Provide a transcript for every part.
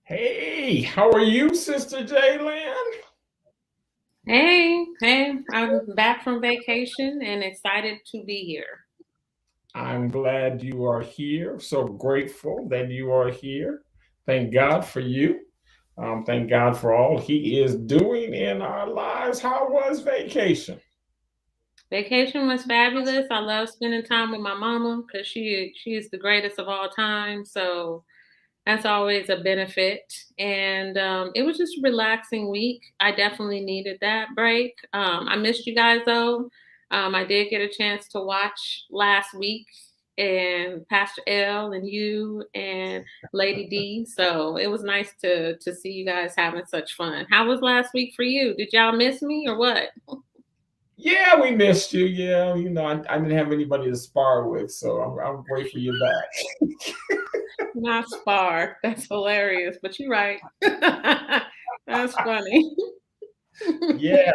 Hey, how are you, Sister Jaylen? Hey, I'm back from vacation and excited to be here. I'm glad you are here. So grateful that you are here. Thank God for you. Thank God for all He is doing in our lives. How was vacation? Vacation was fabulous. I love spending time with my mama because she is the greatest of all time. So that's always a benefit. And it was just a relaxing week. I definitely needed that break. I missed you guys though. I did get a chance to watch last week and Pastor L and you and Lady D. So it was nice to see you guys having such fun. How was last week for you? Did y'all miss me or what? Yeah, we missed you. Yeah, I didn't have anybody to spar with, so I'm grateful you're back. Not spar. That's hilarious. But you're right. That's funny. Yes,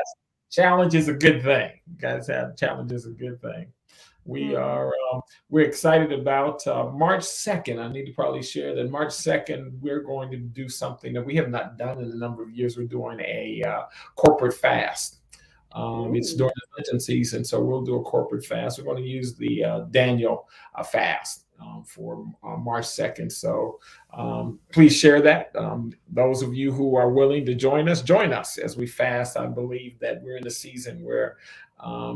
challenge is a good thing. Guys have challenge is a good thing. We Mhm. are we're excited about March 2nd. I need to probably share that March 2nd we're going to do something that we have not done in a number of years. We're doing a corporate fast. It's Ooh. during the Lenten season, so we'll do a corporate fast. We're going to use the Daniel fast for March 2nd. So please share that. Those of you who are willing to join us as we fast. I believe that we're in a season where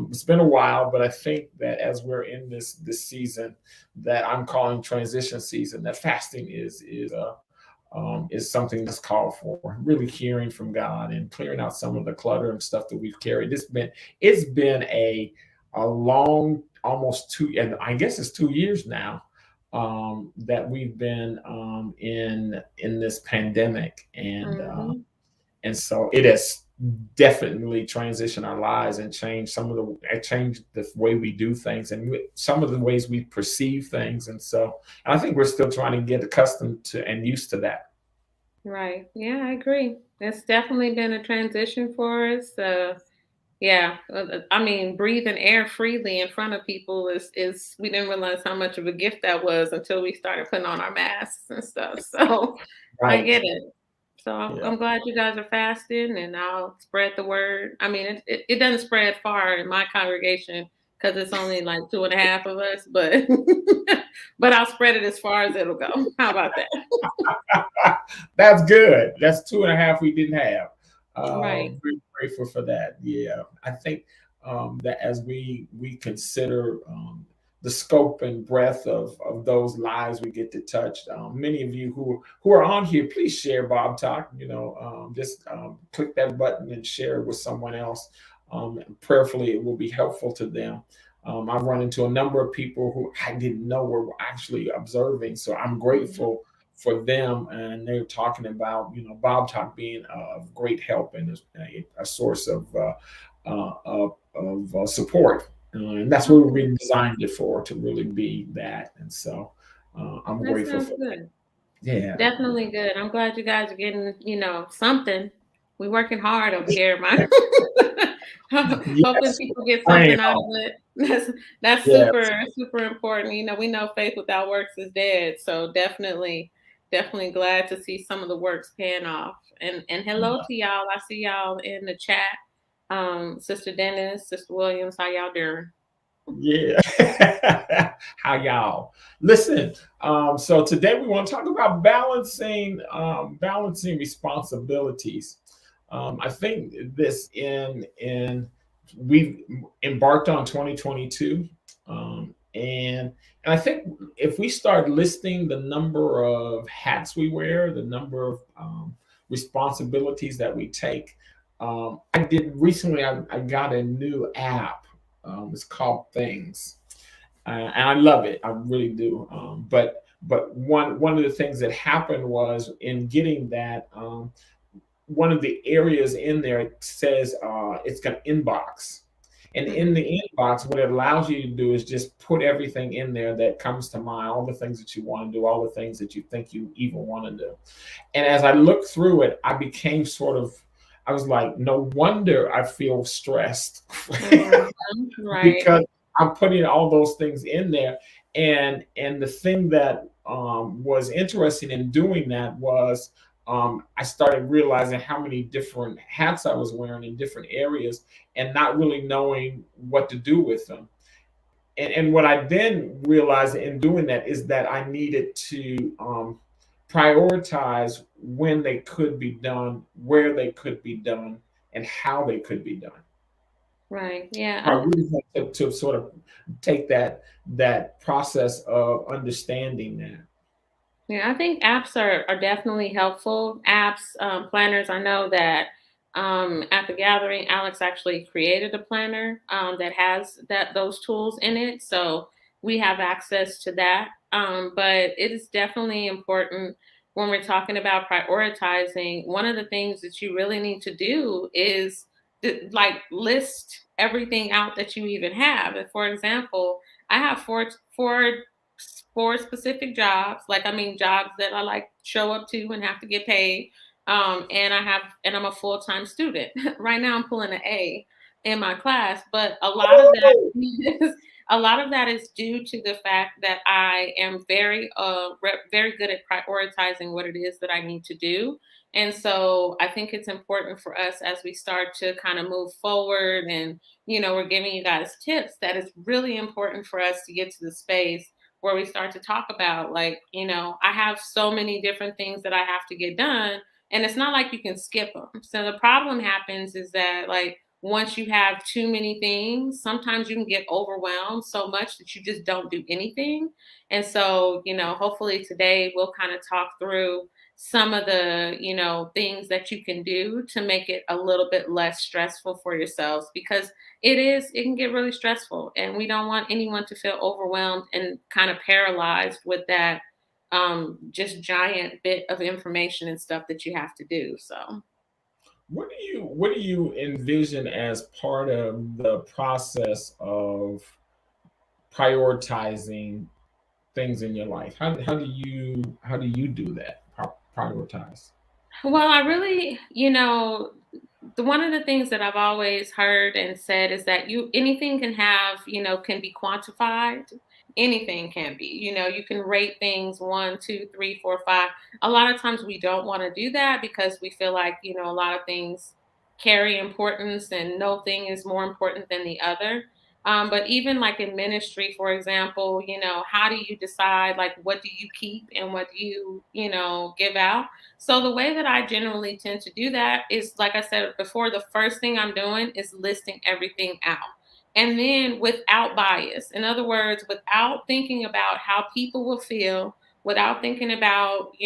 it's been a while, but I think that as we're in this season that I'm calling transition season, that fasting is something that's called for. Really hearing from God and clearing out some of the clutter and stuff that we've carried. It's been a long, almost two, and I guess it's 2 years now that we've been in this pandemic, Mhm. and so it has definitely transitioned our lives and changed changed the way we do things and some of the ways we perceive things. And so I think we're still trying to get accustomed to and used to that. Right. Yeah, I agree. It's definitely been a transition for us. Yeah, I mean, breathing air freely in front of people is we didn't realize how much of a gift that was until we started putting on our masks and stuff. So I Right. get it. So Yeah. I'm glad you guys are fasting, and I'll spread the word. I mean, it doesn't spread far in my congregation because it's only like two and a half of us, but but I'll spread it as far as it'll go. How about that? That's good. That's two and a half we didn't have. Right. Very grateful for that. Yeah, I think that as we consider the scope and breadth of those lives we get to touch, many of you who are on here, please share Bob Talk. Just click that button and share it with someone else. Prayerfully, it will be helpful to them. I've run into a number of people who I didn't know were actually observing, so I'm Mhm. grateful for them. And they're talking about Bob Talk being of great help and a source of support. And that's what Okay. we designed it for, to really be that. And so I'm That grateful sounds for that. good. Yeah, yeah. Definitely good. I'm glad you guys are getting, something. We're working hard over here, man. Hoping Yes, people get praying something out of on. it. That's Yes. super important. We know faith without works is dead. So definitely glad to see some of the works paying off. And hello to y'all. I see y'all in the chat. Sister Dennis, Sister Williams, how y'all doing? Yeah. How y'all? Listen, so today we want to talk about balancing responsibilities. I think this in we've embarked on 2022. And I think if we start listing the number of hats we wear, the number of responsibilities that we take, I did recently. I got a new app. It's called Things, and I love it. I really do. But one of the things that happened was in getting that. One of the areas in there it says it's got inbox, and in Hmm. the inbox, what it allows you to do is just put everything in there that comes to mind, all the things that you want to do, all the things that you think you even want to do. And as I looked through it, I became sort of, I was like, no wonder I feel stressed Hmm. Right. because I'm putting all those things in there. And the thing that was interesting in doing that was I started realizing how many different hats I was wearing in different areas and not really knowing what to do with them. And what I then realized in doing that is that I needed to prioritize when they could be done, where they could be done, and how they could be done. Right. I Yeah. really had to sort of take that process of understanding that. Yeah, I think apps are definitely helpful. Apps, planners. I know that at the gathering, Alex actually created a planner that has those tools in it, so we have access to that. But it is definitely important when we're talking about prioritizing. One of the things that you really need to do is like list everything out that you even have. And for example, I have four specific jobs. Like, I mean, jobs that I like show up to and have to get paid. And I'm a full time student. Right now, I'm pulling an A in my class, but a lot of that Oh, is a lot of that is due to the fact that I am very good at prioritizing what it is that I need to do. And so I think it's important for us as we start to kind of move forward and, we're giving you guys tips, that it's really important for us to get to the space where we start to talk about, like, I have so many different things that I have to get done, and it's not like you can skip them. So the problem happens is that, like, once you have too many things, sometimes you can get overwhelmed so much that you just don't do anything. And so, hopefully today we'll kind of talk through some of the, things that you can do to make it a little bit less stressful for yourselves, because it can get really stressful, and we don't want anyone to feel overwhelmed and kind of paralyzed with that just giant bit of information and stuff that you have to do. So what do you envision as part of the process of prioritizing things in your life? How do you do that? Prioritize. well, I really, the one of the things that I've always heard and said is that anything can have, can be quantified. Anything can be, you can rate things one, two, three, four, five. A lot of times we don't want to do that because we feel like, a lot of things carry importance and no thing is more important than the other. But even like in ministry, for example, how do you decide, like, what do you keep and what do you, give out? So the way that I generally tend to do that is, like I said before, the first thing I'm doing is listing everything out. And then without bias, in other words, without thinking about how people will feel, without thinking about,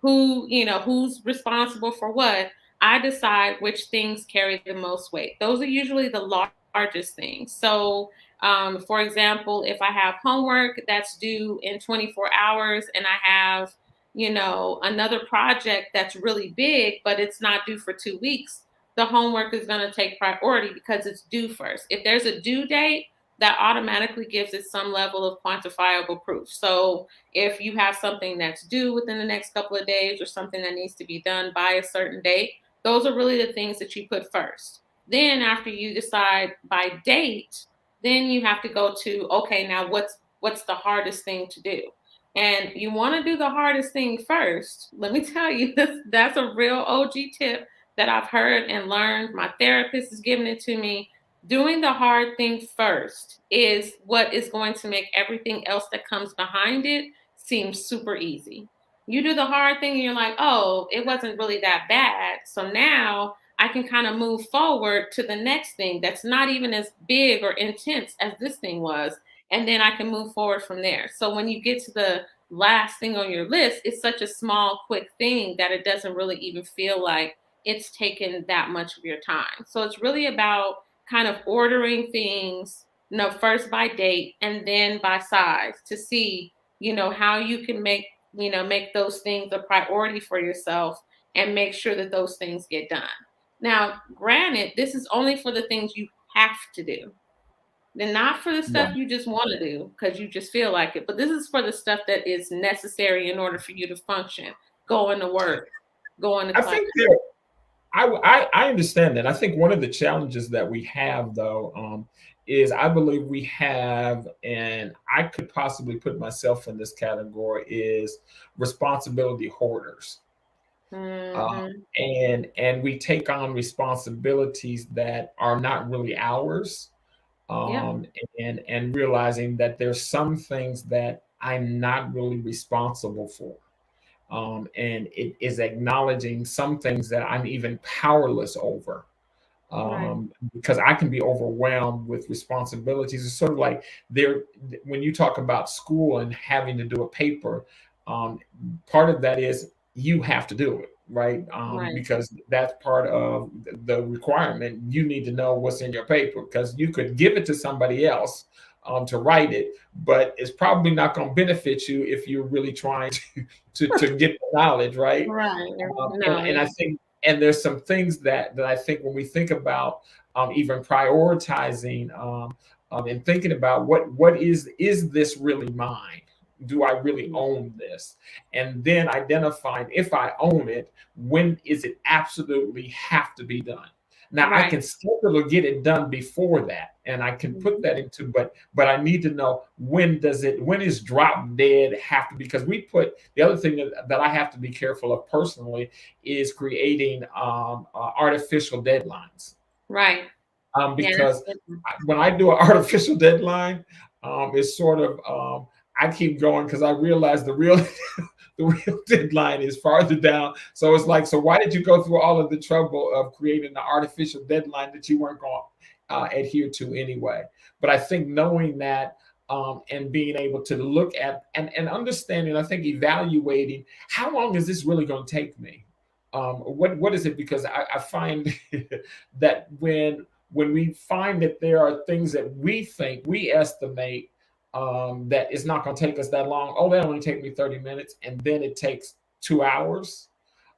who's responsible for what, I decide which things carry the most weight. Those are usually the largest things. So, for example, if I have homework that's due in 24 hours and I have, another project that's really big, but it's not due for 2 weeks, the homework is going to take priority because it's due first. If there's a due date, that automatically gives it some level of quantifiable proof. So if you have something that's due within the next couple of days or something that needs to be done by a certain date, those are really the things that you put first. Then after you decide by date, then you have to go to, okay, now what's the hardest thing to do? And you want to do the hardest thing first. Let me tell you, that's a real OG tip that I've heard and learned. My therapist has given it to me. Doing the hard thing first is what is going to make everything else that comes behind it seem super easy. You do the hard thing and you're like, oh, it wasn't really that bad. So now I can kind of move forward to the next thing that's not even as big or intense as this thing was. And then I can move forward from there. So when you get to the last thing on your list, it's such a small, quick thing that it doesn't really even feel like it's taken that much of your time. So it's really about kind of ordering things, first by date and then by size, to see, how you can make those things a priority for yourself and make sure that those things get done. Now, granted, this is only for the things you have to do. Then not for the stuff Right. you just want to do because you just feel like it, but this is for the stuff that is necessary in order for you to function, going to work, going to I class. think there. I understand that. I think one of the challenges that we have, though, is I believe we have, and I could possibly put myself in this category, is responsibility hoarders. uh, Mhm. and we take on responsibilities that are not really ours, Yep. um, and realizing that there's some things that I'm not really responsible for. And it is acknowledging some things that I'm even powerless over, Right. because I can be overwhelmed with responsibilities. It's sort of like there when you talk about school and having to do a paper, um, part of that is you have to do it, right? Right. Because that's part of the requirement. You need to know what's in your paper because you could give it to somebody else, to write it, but it's probably not going to benefit you if you're really trying to get the knowledge, right? Right. And No. I think and there's some things that I think when we think about, even prioritizing, and thinking about what is this really mine? Do I really own this? And then identifying if I own it, when is it absolutely have to be done? Now I Right. can schedule to get it done before that, and I can put Mhm. that into, but I need to know when is drop dead have to, because we put the other thing that I have to be careful of personally is creating, artificial deadlines, Right. Yeah, because that's good. when I do an artificial deadline, it's sort of, I keep going because I realize the real the real deadline is farther down. So it's like, so why did you go through all of the trouble of creating an artificial deadline that you weren't going to, adhere to anyway? But I think knowing that, and being able to look at and understanding, I think evaluating how long is this really going to take me? What is it? Because I find that when we find that there are things that we think we estimate, that it's not going to take us that long. Oh, that only take me 30 minutes, and then it takes 2 hours.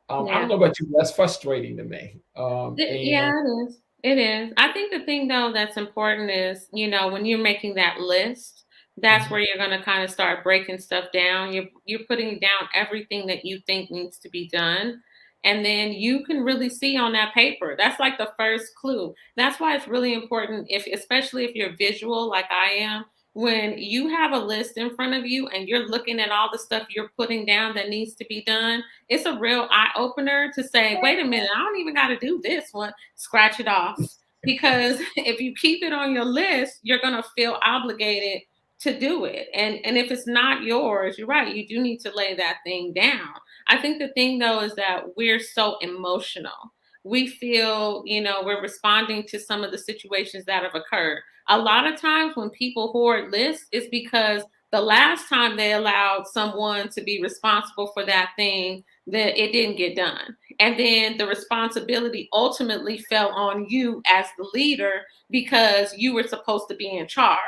I don't Yeah. know about you, that's frustrating to me. Yeah, And it is. It is. I think the thing though that's important is, when you're making that list, that's Mhm. where you're gonna kind of start breaking stuff down. You're putting down everything that you think needs to be done. And then you can really see on that paper. That's like the first clue. That's why it's really important if especially if you're visual like I am, when you have a list in front of you and you're looking at all the stuff you're putting down that needs to be done, it's a real eye opener to say, wait a minute, I don't even got to do this one. Scratch it off. Because if you keep it on your list, you're going to feel obligated to do it. And if it's not yours, you're right, you do need to lay that thing down. I think the thing though is that we're so emotional. We feel, we're responding to some of the situations that have occurred. A lot of times when people hoard lists, it's because the last time they allowed someone to be responsible for that thing, that it didn't get done. And then the responsibility ultimately fell on you as the leader because you were supposed to be in charge.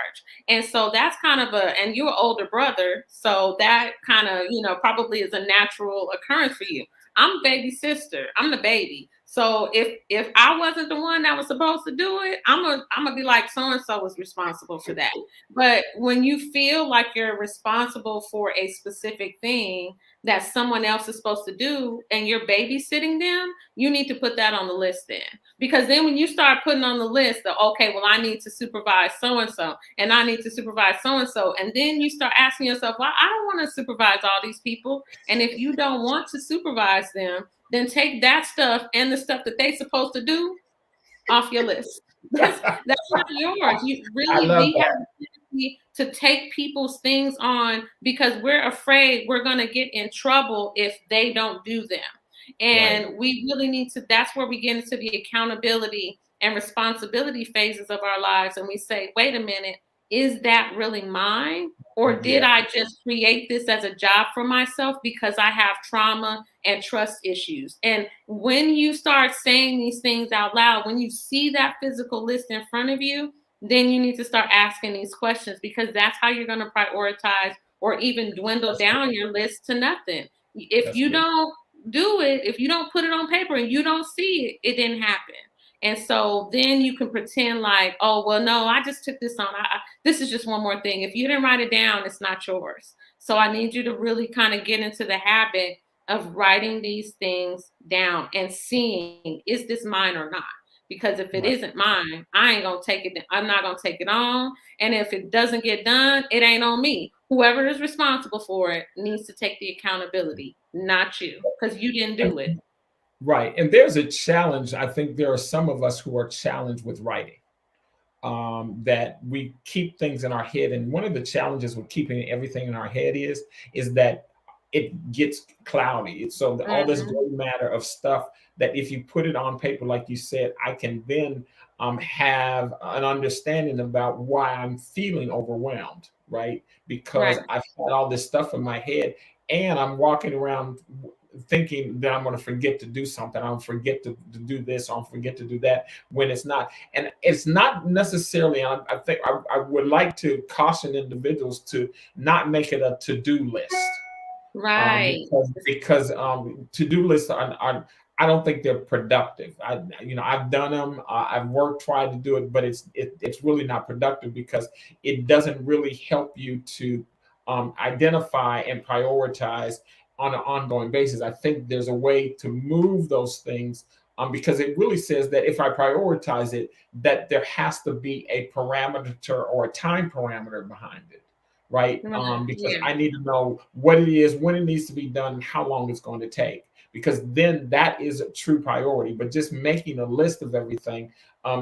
And so that's kind of and you're an older brother. So that kind of, probably is a natural occurrence for you. I'm baby sister. I'm the baby. So if I wasn't the one that was supposed to do it, I'm gonna be like so and so was responsible for that. But when you feel like you're responsible for a specific thing that someone else is supposed to do and you're babysitting them, you need to put that on the list then. Because then when you start putting on the list that, okay, well, I need to supervise so and so, and I need to supervise so and so, and then you start asking yourself, well, I don't want to supervise all these people. And if you don't want to supervise them, then take that stuff and the stuff that they're supposed to do off your list. That's not yours. You I really love we have that. the tendency to take people's things on because we're afraid we're gonna get in trouble if they don't do them. Right. And we really need to that's where we get into the accountability and responsibility phases of our lives and we say, wait a minute, is that really mine? Or did Yeah. I just create this as a job for myself because I have trauma and trust issues? And when you start saying these things out loud, when you see that physical list in front of you, then you need to start asking these questions because that's how you're going to prioritize or even dwindle That's good. down your list to nothing. If That's you good. don't do it, if you don't put it on paper and you don't see it, it didn't happen. And so then you can pretend like, oh, well, no, I just took this on. This is just one more thing. If you didn't write it down, it's not yours. So I need you to really kind of get into the habit of writing these things down and seeing, is this mine or not? Because if it Right. isn't mine, I ain't gonna take it. I'm not gonna take it on. And if it doesn't get done, it ain't on me. whoever is responsible for it needs to take the accountability, not you, because you didn't And do it. right. And there's a challenge. I think there are some of us who are challenged with writing, that we keep things in our head. And one of the challenges with keeping everything in our head is that it gets cloudy. So all this Hmm. gray matter of stuff that if you put it on paper, like you said, I can then have an understanding about why I'm feeling overwhelmed, right? Because Right. I've had all this stuff in my head and I'm walking around thinking that I'm going to forget to do something. I'll forget to do this. I'll forget to do that when it's not. And it's not necessarily, I think I would like to caution individuals to not make it a to-do list, Right. because to-do lists are I don't think they're productive. I've done them. I've worked tried to do it, but it's really not productive because it doesn't really help you to identify and prioritize on an ongoing basis. I think there's a way to move those things, because it really says that if I prioritize it, that there has to be a parameter or a time parameter behind it, right? Right. Because Yeah. I need to know what it is, when it needs to be done, and how long it's going to take. Because then that is a true priority. But just making a list of everything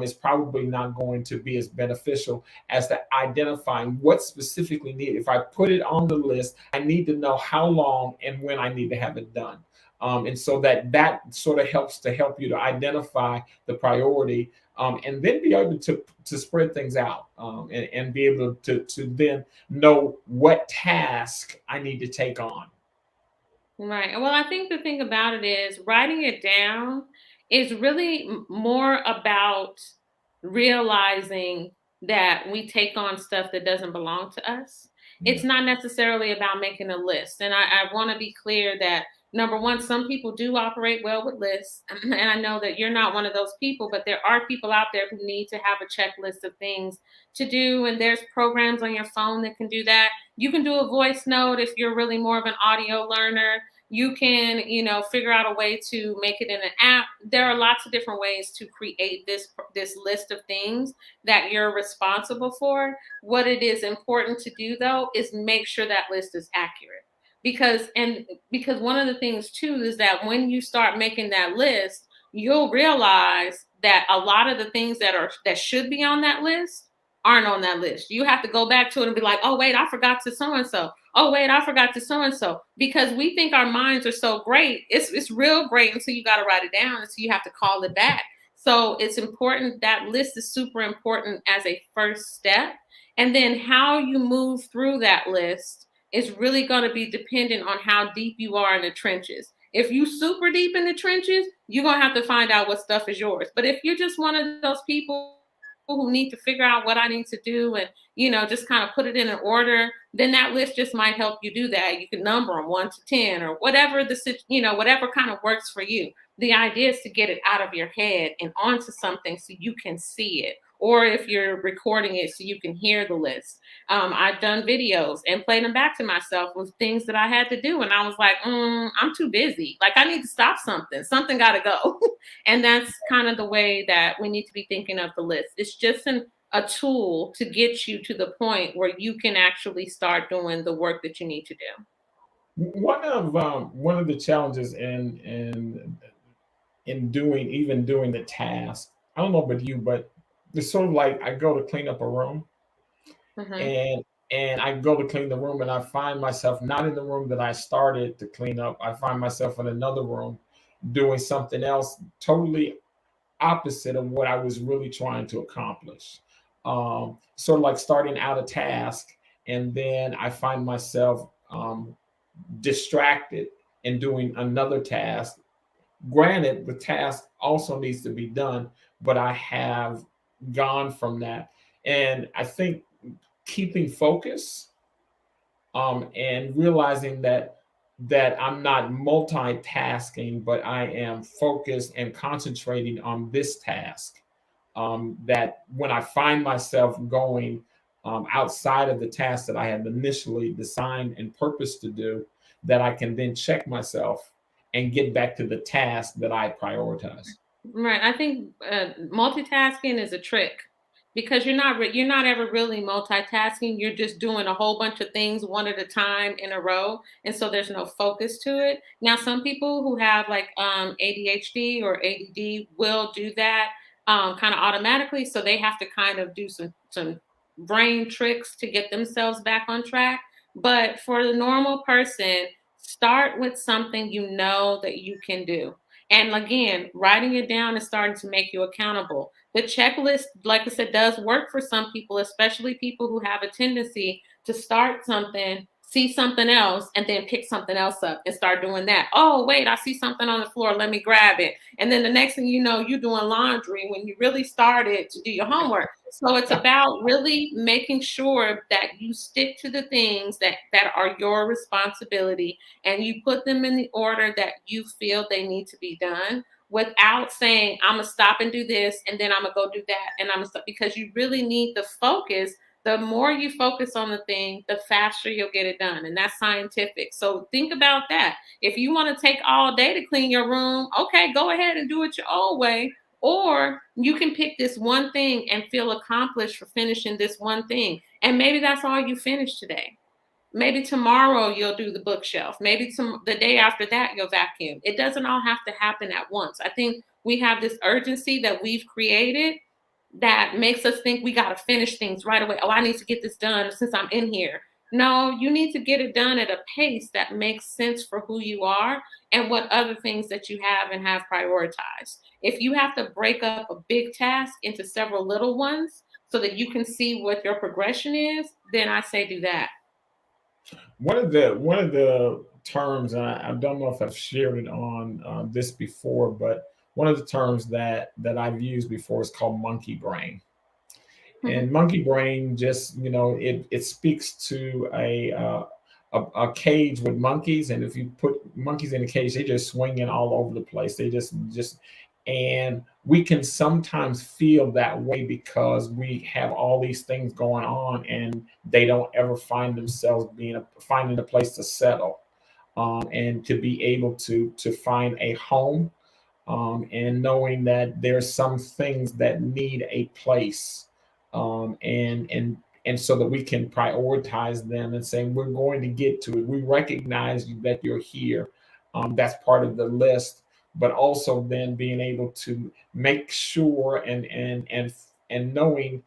is probably not going to be as beneficial as to identifying what specifically needed. If I put it on the list, I need to know how long and when I need to have it done. And so that sort of helps to help you to identify the priority, and then be able to spread things out, and be able to then know what task I need to take on. Right. Well, I think the thing about it is writing it down is really more about realizing that we take on stuff that doesn't belong to us. It's Yeah. not necessarily about making a list. And I want to be clear that number one, some people do operate well with lists. And I know that you're not one of those people, but there are people out there who need to have a checklist of things to do. And there's programs on your phone that can do that. You can do a voice note if you're really more of an audio learner. You can, figure out a way to make it in an app. There are lots of different ways to create this list of things that you're responsible for. What it is important to do though is make sure that list is accurate. Because one of the things too is that when you start making that list, you'll realize that a lot of the things that should be on that list aren't on that list. You have to go back to it and be like, oh wait, I forgot to so and so. Oh wait, I forgot to so and so. Because we think our minds are so great. It's real great until you got to write it down, until you have to call it back. So it's important. That list is super important as a first step. And then how you move through that list is really going to be dependent on how deep you are in the trenches. If you super deep in the trenches, you're going to have to find out what stuff is yours. But if you're just one of those people who need to figure out what I need to do and, just kind of put it in an order, then that list just might help you do that. You can number them 1 to 10 or whatever whatever kind of works for you. The idea is to get it out of your head and onto something so you can see it. Or if you're recording it so you can hear the list. I've done videos and played them back to myself with things that I had to do. And I was like, I'm too busy. Like, I need to stop something. Something got to go. And that's kind of the way that we need to be thinking of the list. It's just a tool to get you to the point where you can actually start doing the work that you need to do. One of the challenges in doing the task. I don't know about you, but it's sort of like I go to clean up a room, Hmm. and I go to clean the room and I find myself not in the room that I started to clean up. I find myself in another room doing something else totally opposite of what I was really trying to accomplish. Sort of like starting out a task, and then I find myself distracted and doing another task. Granted, the task also needs to be done, but I have gone from that. And I think keeping focus, and realizing that I'm not multitasking, but I am focused and concentrating on this task. That when I find myself going outside of the task that I had initially designed and purposed to do, that I can then check myself and get back to the task that I prioritize. Right. I think multitasking is a trick. because you're not ever really multitasking. You're just doing a whole bunch of things one at a time in a row, and so there's no focus to it. Now, some people who have like ADHD or ADD will do that kind of automatically, so they have to kind of do some brain tricks to get themselves back on track. But for the normal person, start with something you know that you can do. And again, writing it down is starting to make you accountable. The checklist, like I said, does work for some people, especially people who have a tendency to start something, see something else, and then pick something else up and start doing that. Oh, wait, I see something on the floor. Let me grab it. And then the next thing you know, you're doing laundry when you really started to do your homework. So it's about really making sure that you stick to the things that are your responsibility, and you put them in the order that you feel they need to be done, without saying, I'm gonna stop and do this, and then I'm gonna go do that, and I'm gonna stop, because you really need the focus. The more you focus on the thing, the faster you'll get it done. And that's scientific. So think about that. If you want to take all day to clean your room, okay, go ahead and do it your own way. Or you can pick this one thing and feel accomplished for finishing this one thing. And maybe that's all you finish today. Maybe tomorrow you'll do the bookshelf. Maybe the day after that you'll vacuum. It doesn't all have to happen at once. I think we have this urgency that we've created that makes us think we got to finish things right away. Oh, I need to get this done since I'm in here. No, you need to get it done at a pace that makes sense for who you are and what other things that you have and have prioritized. If you have to break up a big task into several little ones so that you can see what your progression is, then I say do that. One of the terms, and I don't know if I've shared it on this before, but one of the terms that I've used before is called monkey brain. And monkey brain, just it speaks to a cage with monkeys, and if you put monkeys in a cage, they just swinging all over the place. They just and we can sometimes feel that way because we have all these things going on, and they don't ever find themselves finding a place to settle, and to be able to find a home, and knowing that there's some things that need a place, and so that we can prioritize them and saying we're going to get to it. We recognize that you're here. That's part of the list, but also then being able to make sure and knowing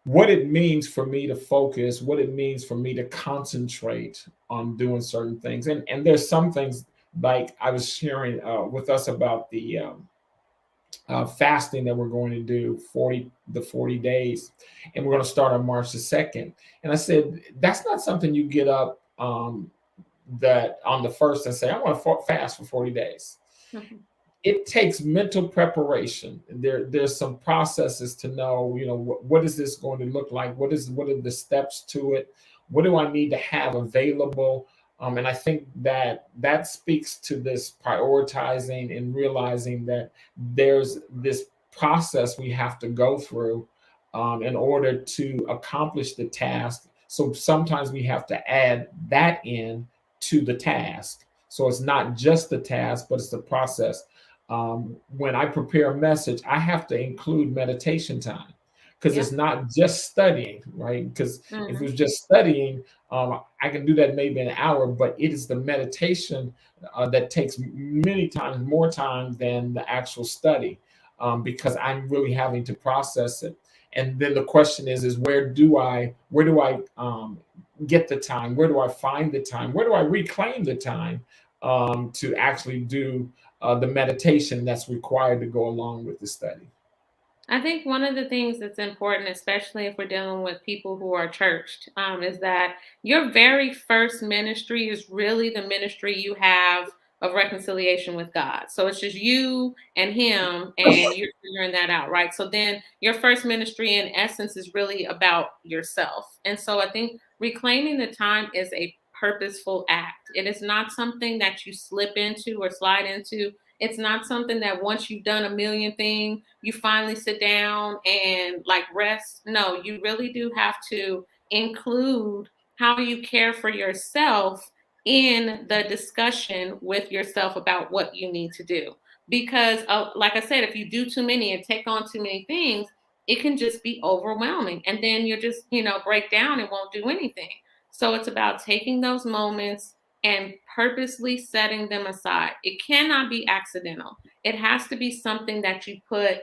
what it means for me to focus, what it means for me to concentrate on doing certain things. And there's some things, like I was sharing with us about the fasting that we're going to do, 40 days, and we're going to start on March the 2nd. And I said that's not something you get up that on the first and say I want to fast for 40 days. Mhm. It takes mental preparation. There's some processes to know, what is this going to look like? What are the steps to it? What do I need to have available? And I think that speaks to this prioritizing and realizing that there's this process we have to go through, in order to accomplish the task. So sometimes we have to add that in to the task. So it's not just the task, but it's the process. When I prepare a message, I have to include meditation time, because Yep. it's not just studying, right? Because if it Hmm. was just studying, I can do that maybe an hour, but it is the meditation that takes many times more time than the actual study, because I'm really having to process it. And then the question is where do I get the time? Where do I find the time? Where do I reclaim the time to actually do the meditation that's required to go along with the study? I think one of the things that's important, especially if we're dealing with people who are churched, is that your very first ministry is really the ministry you have of reconciliation with God. So it's just you and Him, and you're figuring that out, right? So then your first ministry, in essence, is really about yourself. And so I think reclaiming the time is a purposeful act. It is not something that you slip into or slide into. It's not something that once you've done a million things, you finally sit down and like rest. No, you really do have to include how you care for yourself in the discussion with yourself about what you need to do. Because, like I said, if you do too many and take on too many things, it can just be overwhelming. And then you're just, break down and won't do anything. So it's about taking those moments and purposely setting them aside. It cannot be accidental. It has to be something that you put,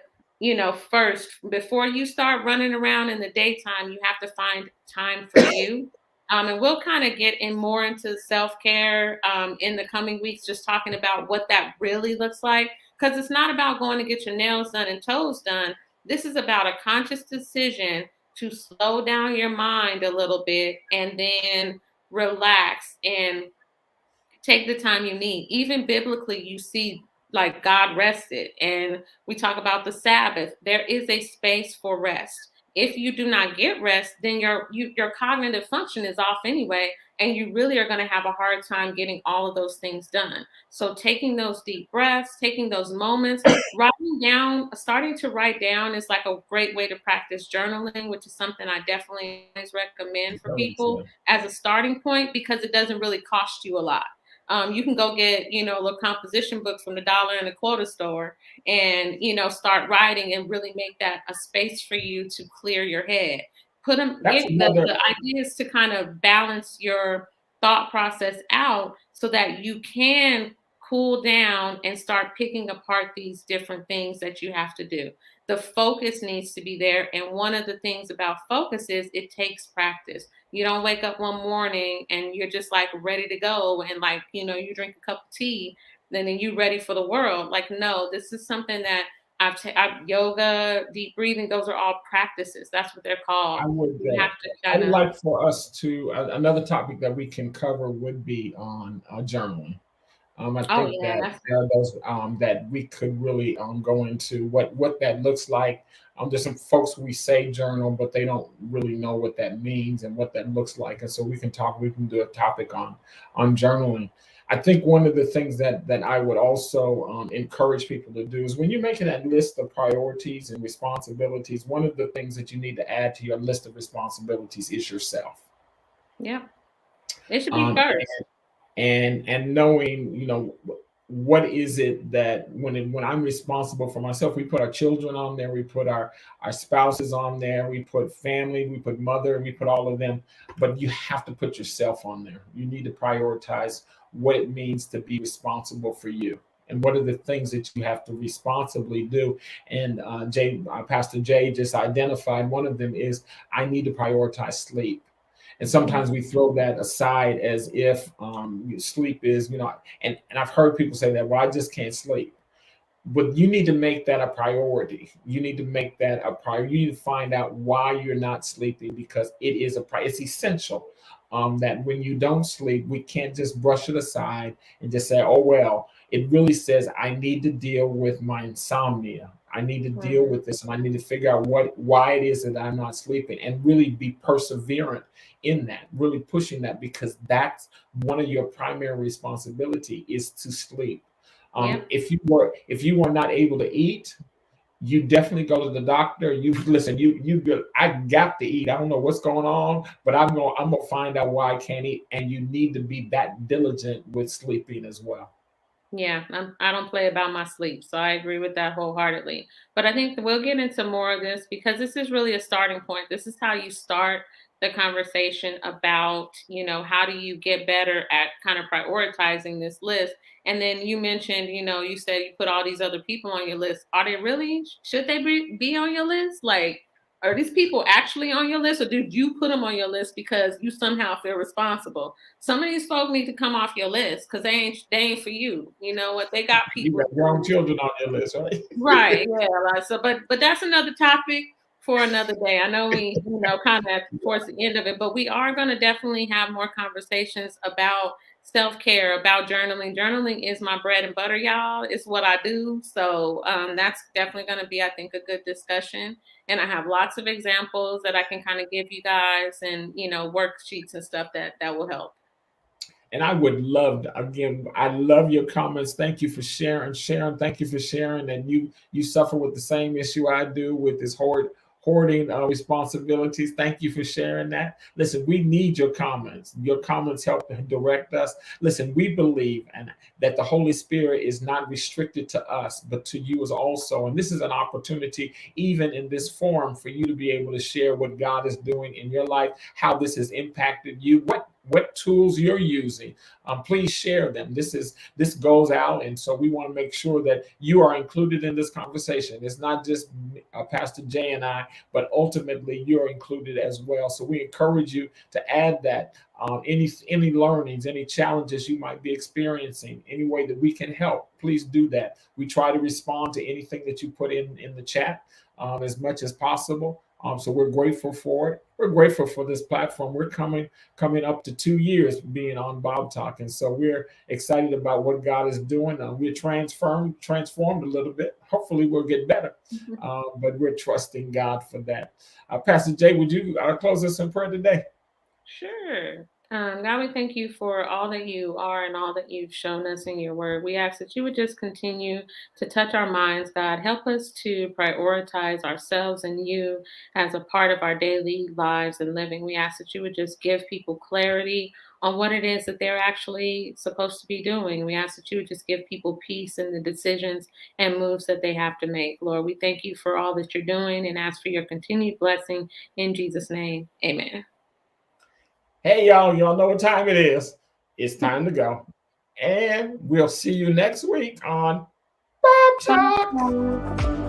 first. Before you start running around in the daytime, you have to find time for you. And we'll kind of get in more into self care in the coming weeks, just talking about what that really looks like. Because it's not about going to get your nails done and toes done. This is about a conscious decision to slow down your mind a little bit and then relax and take the time you need. Even biblically, you see like God rested, and we talk about the Sabbath. There is a space for rest. If you do not get rest, then your cognitive function is off anyway, and you really are going to have a hard time getting all of those things done. So taking those deep breaths, taking those moments, writing down, starting to write down is like a great way to practice journaling, which is something I definitely always recommend for people as a starting point because it doesn't really cost you a lot. You can go get, little composition books from the dollar and the quarter store and, start writing and really make that a space for you to clear your head. That's Get another. the idea is to kind of balance your thought process out so that you can cool down and start picking apart these different things that you have to do. The focus needs to be there. And one of the things about focus is it takes practice. You don't wake up one morning and you're just like ready to go and like, you drink a cup of tea, then you ready for the world. Like, no, this is something that I've yoga, deep breathing, those are all practices. That's what they're called. I would. You have to I kind would of, like for us to another topic that we can cover would be on journaling. I oh think yeah, that that's there are those that we could really go into what that looks like. There's some folks we say journal, but they don't really know what that means and what that looks like. And so we can talk. We can do a topic on journaling. I think one of the things that I would also encourage people to do is when you're making that list of priorities and responsibilities, one of the things that you need to add to your list of responsibilities is yourself. yeah. It should be Um, first. and knowing what is it that when I'm responsible for myself, we put our children on there, we put our spouses on there, we put family, we put mother, we put all of them, but you have to put yourself on there. You need to prioritize what it means to be responsible for you and what are the things that you have to responsibly do. And Pastor Jay just identified one of them is I need to prioritize sleep. And sometimes we throw that aside as if sleep is, and I've heard people say that, well, I just can't sleep. But you need to make that a priority. You need to make that a priority. You need to find out why you're not sleeping because it is it's essential. That when you don't sleep, we can't just brush it aside and just say, oh, well, it really says I need to deal with my insomnia. I need to deal Mhm. with this and I need to figure out why it is that I'm not sleeping and really be perseverant in that, really pushing that because that's one of your primary responsibility is to sleep. Yep. If you were not able to eat, you definitely go to the doctor. You listen. You good. I got to eat. I don't know what's going on, but I'm gonna find out why I can't eat. And you need to be that diligent with sleeping as well. Yeah, I don't play about my sleep, so I agree with that wholeheartedly. But I think that we'll get into more of this because this is really a starting point. This is how you start the conversation about, how do you get better at kind of prioritizing this list. And then you mentioned, you said you put all these other people on your list. Are they really, should they be on your list? Like, are these people actually on your list or did you put them on your list because you somehow feel responsible? Some of these folks need to come off your list because they ain't for you. You know what? They got You people got grown who, children on your list, right? right, yeah. Like, so, but that's another topic for another day. I know we, kind of towards the end of it, but we are going to definitely have more conversations about self care, about journaling. Journaling is my bread and butter, y'all. It's what I do. So that's definitely going to be, I think, a good discussion. And I have lots of examples that I can kind of give you guys, and worksheets and stuff that will help. And I would love to, again, I love your comments. Thank you for sharing. Sharon, thank you for sharing. And you suffer with the same issue I do with this hoarding responsibilities. Thank you for sharing that. Listen, we need your comments. Your comments help direct us. Listen, we believe and that the Holy Spirit is not restricted to us, but to you as also. And this is an opportunity, even in this forum, for you to be able to share what God is doing in your life, how this has impacted you, what tools you're using. Please share them. This goes out, and so we want to make sure that you are included in this conversation. It's not just Pastor Jay and I, but ultimately you're included as well. So we encourage you to add that. Any learnings, any challenges you might be experiencing, any way that we can help, please do that. We try to respond to anything that you put in the chat as much as possible. So we're grateful for it. We're grateful for this platform. We're coming up to 2 years being on Bob Talk, and so we're excited about what God is doing. We're transformed a little bit. Hopefully, we'll get better, but we're trusting God for that. Pastor Jay, would you close us in prayer today? Sure. God, we thank you for all that you are and all that you've shown us in your word. We ask that you would just continue to touch our minds, God. Help us to prioritize ourselves and you as a part of our daily lives and living. We ask that you would just give people clarity on what it is that they're actually supposed to be doing. We ask that you would just give people peace in the decisions and moves that they have to make. Lord, we thank you for all that you're doing and ask for your continued blessing in Jesus' name. Amen. Hey, y'all know what time it is. It's time to go. And we'll see you next week on Bob Talk. Bye.